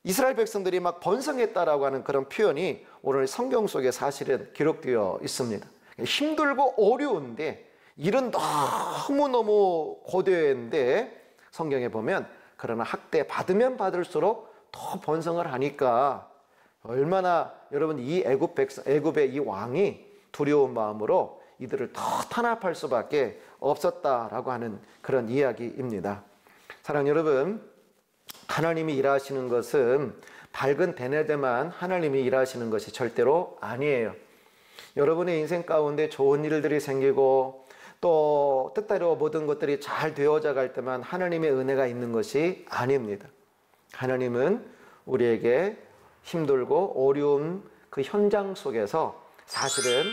이스라엘 백성들이 막 번성했다라고 하는 그런 표현이 오늘 성경 속에 사실은 기록되어 있습니다. 힘들고 어려운데 일은 너무너무 고되는데 성경에 보면 그러나 학대 받으면 받을수록 더 번성을 하니까 얼마나 여러분 이 애굽의 이 왕이 두려운 마음으로 이들을 더 탄압할 수밖에 없었다라고 하는 그런 이야기입니다. 사랑하는 여러분, 하나님이 일하시는 것은 밝은 대낮에만 하나님이 일하시는 것이 절대로 아니에요. 여러분의 인생 가운데 좋은 일들이 생기고 또 뜻대로 모든 것들이 잘 되어져 갈 때만 하나님의 은혜가 있는 것이 아닙니다. 하나님은 우리에게 힘들고 어려운 그 현장 속에서 사실은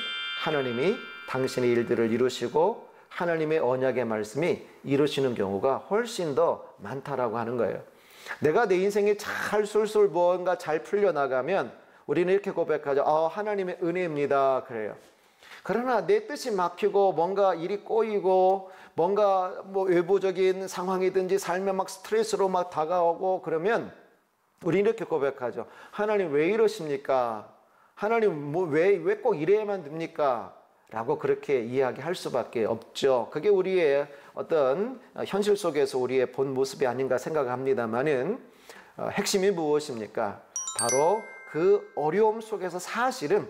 하나님이 당신의 일들을 이루시고 하나님의 언약의 말씀이 이루시는 경우가 훨씬 더 많다라고 하는 거예요. 내가 내 인생에 잘 술술 무언가 잘 풀려나가면 우리는 이렇게 고백하죠. 하나님의 은혜입니다. 그래요. 그러나 내 뜻이 막히고 뭔가 일이 꼬이고 뭔가 뭐 외부적인 상황이든지 삶에 막 스트레스로 막 다가오고 그러면 우리는 이렇게 고백하죠. 하나님 왜 이러십니까? 하나님 왜 꼭 이래야만 됩니까? 라고 그렇게 이야기할 수밖에 없죠. 그게 우리의 어떤 현실 속에서 우리의 본 모습이 아닌가 생각합니다만은 핵심이 무엇입니까? 바로 그 어려움 속에서 사실은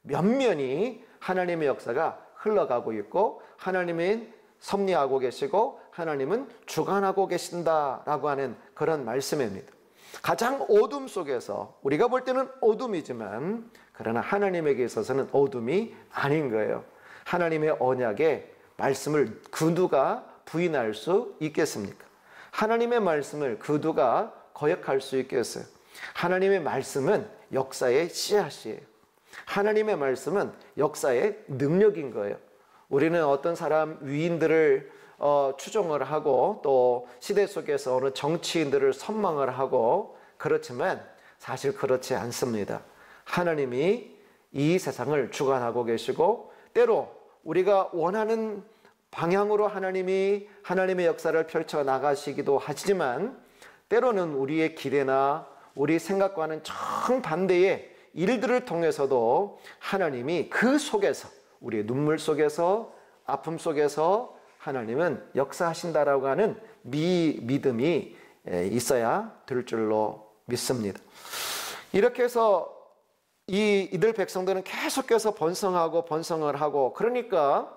면면이 하나님의 역사가 흘러가고 있고 하나님은 섭리하고 계시고 하나님은 주관하고 계신다라고 하는 그런 말씀입니다. 가장 어둠 속에서 우리가 볼 때는 어둠이지만 그러나 하나님에게 있어서는 어둠이 아닌 거예요. 하나님의 언약에 말씀을 그 누가 부인할 수 있겠습니까? 하나님의 말씀을 그 누가 거역할 수 있겠어요? 하나님의 말씀은 역사의 씨앗이에요. 하나님의 말씀은 역사의 능력인 거예요. 우리는 어떤 사람 위인들을 추종을 하고 또 시대 속에서 어느 정치인들을 선망을 하고 그렇지만 사실 그렇지 않습니다. 하나님이 이 세상을 주관하고 계시고 때로 우리가 원하는 방향으로 하나님이 하나님의 역사를 펼쳐 나가시기도 하시지만 때로는 우리의 기대나 우리 생각과는 정반대의 일들을 통해서도 하나님이 그 속에서 우리의 눈물 속에서 아픔 속에서 하나님은 역사하신다라고 하는 믿음이 있어야 될 줄로 믿습니다. 이렇게 해서 이들 백성들은 계속해서 번성을 하고 그러니까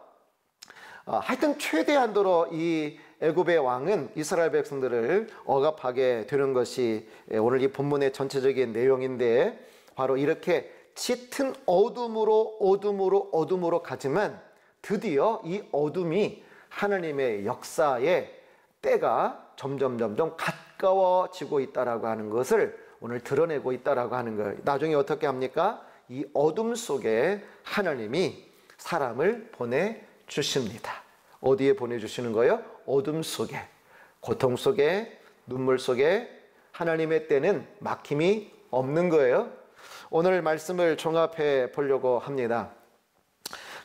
하여튼 최대한도로 이 애굽의 왕은 이스라엘 백성들을 억압하게 되는 것이 오늘 이 본문의 전체적인 내용인데 바로 이렇게 짙은 어둠으로 가지만 드디어 이 어둠이 하나님의 역사의 때가 점점 가까워지고 있다라고 하는 것을 오늘 드러내고 있다라고 하는 거예요. 나중에 어떻게 합니까? 이 어둠 속에 하나님이 사람을 보내주십니다. 어디에 보내주시는 거예요? 어둠 속에, 고통 속에, 눈물 속에 하나님의 때는 막힘이 없는 거예요. 오늘 말씀을 종합해 보려고 합니다.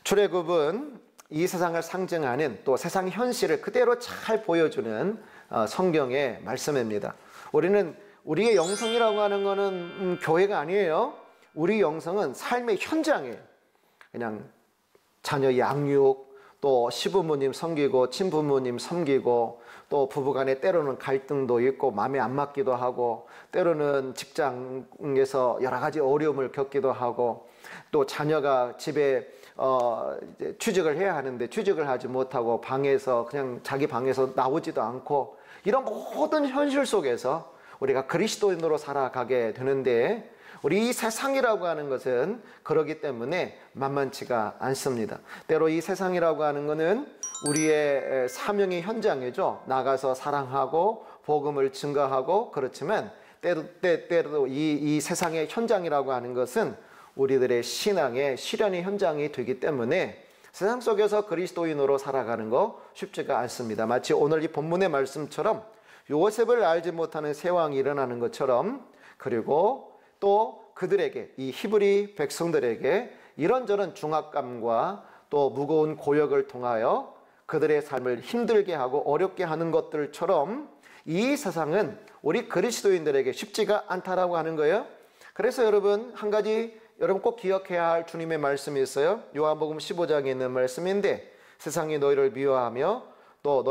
출애굽은 이 세상을 상징하는 또 세상 현실을 그대로 잘 보여주는 성경의 말씀입니다. 우리의 영성이라고 하는 것은 교회가 아니에요. 우리 영성은 삶의 현장이에요. 그냥 자녀 양육, 또 시부모님 섬기고 친부모님 섬기고 또 부부간에 때로는 갈등도 있고 마음에 안 맞기도 하고 때로는 직장에서 여러 가지 어려움을 겪기도 하고 또 자녀가 집에 취직을 해야 하는데 취직을 하지 못하고 방에서 그냥 자기 방에서 나오지도 않고 이런 모든 현실 속에서 우리가 그리스도인으로 살아가게 되는데 우리 이 세상이라고 하는 것은 그러기 때문에 만만치가 않습니다. 때로 이 세상이라고 하는 것은 우리의 사명의 현장이죠. 나가서 사랑하고 복음을 증거하고 그렇지만 때로 이 세상의 현장이라고 하는 것은 우리들의 신앙의 실현의 현장이 되기 때문에 세상 속에서 그리스도인으로 살아가는 거 쉽지가 않습니다. 마치 오늘 이 본문의 말씀처럼 요셉을 알지 못하는 새 왕이 일어나는 것처럼 그리고 또 그들에게 이 히브리 백성들에게 이런저런 중압감과 또 무거운 고역을 통하여 그들의 삶을 힘들게 하고 어렵게 하는 것들처럼 이 세상은 우리 그리스도인들에게 쉽지가 않다라고 하는 거예요. 그래서 여러분 한 가지 여러분 꼭 기억해야 할 주님의 말씀이 있어요. 요한복음 15장에 있는 말씀인데 세상이 너희를 미워하며 또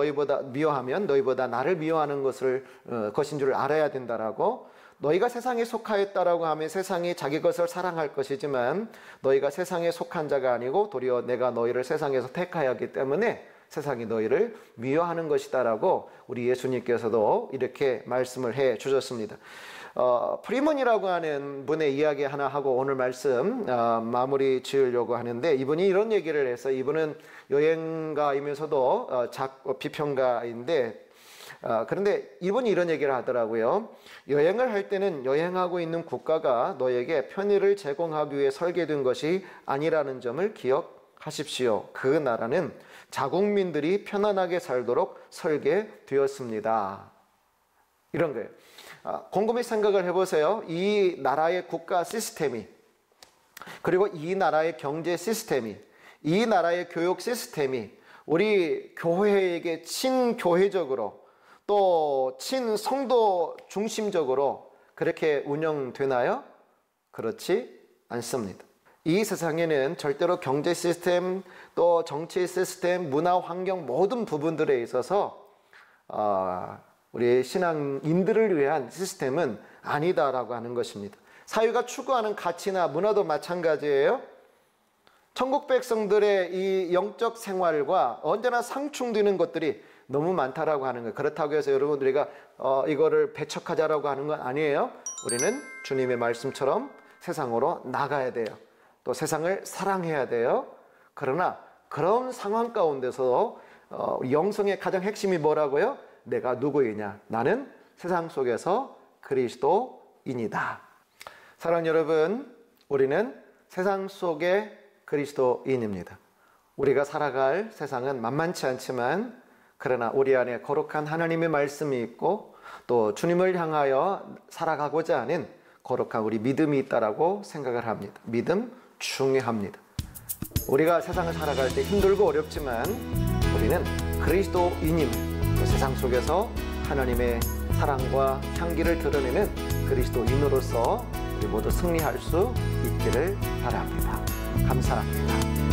미워하면 너희보다 나를 미워하는 것인 줄 알아야 된다라고. 너희가 세상에 속하였다라고 하면 세상이 자기 것을 사랑할 것이지만 너희가 세상에 속한 자가 아니고 도리어 내가 너희를 세상에서 택하였기 때문에 세상이 너희를 미워하는 것이다라고 우리 예수님께서도 이렇게 말씀을 해 주셨습니다. 프리먼이라고 하는 분의 이야기 하나 하고 오늘 말씀 마무리 지으려고 하는데 이분이 이런 얘기를 해서 이분은 여행가이면서도 비평가인데 그런데 이분이 이런 얘기를 하더라고요. 여행을 할 때는 여행하고 있는 국가가 너에게 편의를 제공하기 위해 설계된 것이 아니라는 점을 기억하십시오. 그 나라는 자국민들이 편안하게 살도록 설계되었습니다. 이런 거예요. 곰곰이 생각을 해보세요. 이 나라의 국가 시스템이 그리고 이 나라의 경제 시스템이 이 나라의 교육 시스템이 우리 교회에게 친교회적으로 또 친성도 중심적으로 그렇게 운영되나요? 그렇지 않습니다. 이 세상에는 절대로 경제 시스템 또 정치 시스템 문화 환경 모든 부분들에 있어서 우리 신앙인들을 위한 시스템은 아니다라고 하는 것입니다. 사회가 추구하는 가치나 문화도 마찬가지예요. 천국 백성들의 이 영적 생활과 언제나 상충되는 것들이 너무 많다라고 하는 거예요. 그렇다고 해서 여러분 우리가 이거를 배척하자라고 하는 건 아니에요. 우리는 주님의 말씀처럼 세상으로 나가야 돼요. 또 세상을 사랑해야 돼요. 그러나 그런 상황 가운데서 영성의 가장 핵심이 뭐라고요? 내가 누구이냐? 나는 세상 속에서 그리스도인이다. 사랑하는 여러분, 우리는 세상 속의 그리스도인입니다. 우리가 살아갈 세상은 만만치 않지만 그러나 우리 안에 거룩한 하나님의 말씀이 있고 또 주님을 향하여 살아가고자 하는 거룩한 우리 믿음이 있다라고 생각을 합니다. 믿음 중요합니다. 우리가 세상을 살아갈 때 힘들고 어렵지만 우리는 그리스도인임, 세상 속에서 하나님의 사랑과 향기를 드러내는 그리스도인으로서 우리 모두 승리할 수 있기를 바랍니다. 감사합니다.